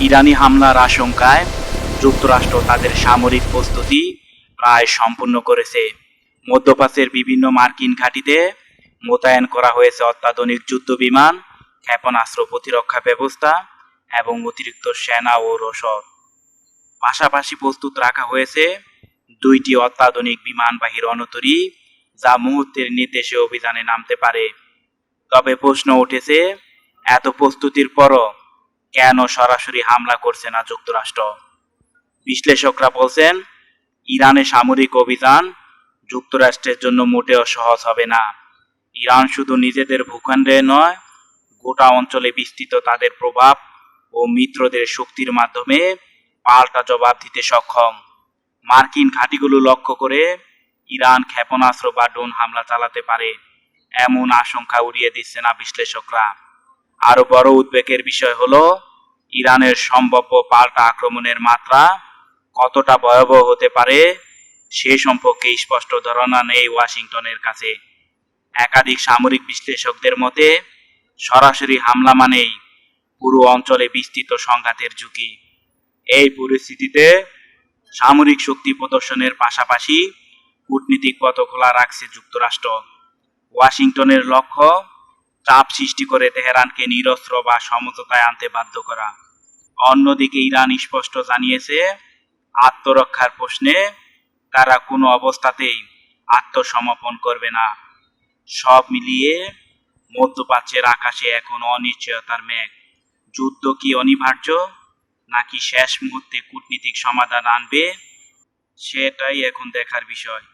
ইরানি হামলার আশঙ্কায় যুক্তরাষ্ট্র তাদের সামরিক প্রস্তুতি প্রায় সম্পূর্ণ করেছে। মধ্যপ্রাচ্যের বিভিন্ন মার্কিন ঘাঁটিতে মোতায়েন করা হয়েছে অত্যাধুনিক যুদ্ধবিমান, ক্ষেপণাস্ত্র প্রতিরক্ষা ব্যবস্থা এবং অতিরিক্ত সেনা ও রসদ। পাশাপাশি প্রস্তুত রাখা হয়েছে 2টি অত্যাধুনিক বিমানবাহী রণতরী, যা মুহূর্তের নির্দেশে অভিযানে নামতে পারে। তবে প্রশ্ন উঠেছে, এত প্রস্তুতির পরও কেন সরাসরি হামলা করছে না যুক্তরাষ্ট্র? বিশ্লেষকরা বলছেন, ইরানের সামরিক অভিযান যুক্তরাষ্ট্রের জন্য মোটেও সহজ হবে না। ইরান শুধু নিজেদের ভূখণ্ডে নয়, গোটা অঞ্চলে বিস্তৃত তাদের প্রভাব ও মিত্রদের শক্তির মাধ্যমে পাল্টা জবাব দিতে সক্ষম। মার্কিন ঘাঁটিগুলো লক্ষ্য করে ইরান ক্ষেপণাস্ত্র বা ড্রোন হামলা চালাতে পারে, এমন আশঙ্কা উড়িয়ে দিচ্ছে না বিশ্লেষকরা। আরো বড় উদ্বেগের বিষয় হলো, ইরানের সম্ভাব্য পাল্টা আক্রমণের মাত্রা কতটা ভয়াবহ হতে পারে সে সম্পর্কে স্পষ্ট ধারণা নেই ওয়াশিংটনের কাছে। একাধিক সামরিক বিশ্লেষকদের মতে, সরাসরি হামলা মানেই পুরো অঞ্চলে বিস্তৃত সংঘাতের ঝুঁকি। এই পরিস্থিতিতে সামরিক শক্তি প্রদর্শনের পাশাপাশি কূটনীতিক পথ খোলা রাখছে যুক্তরাষ্ট্র। ওয়াশিংটনের লক্ষ্য চাপ সৃষ্টি করে তেহরানকে নিরস্ত্র বা সমঝোতায় আনতে বাধ্য করা। অন্যদিকে ইরান স্পষ্ট জানিয়েছে, আত্মরক্ষার প্রশ্নে তারা কোনো অবস্থাতেই আত্মসমর্পণ করবে না। সব মিলিয়ে মধ্যপ্রাচ্যের আকাশে এখন অনিশ্চয়তার মেঘ। যুদ্ধ কি অনিবার্য, নাকি শেষ মুহূর্তে কূটনীতিক সমাধান আনবে, সেটাই এখন দেখার বিষয়।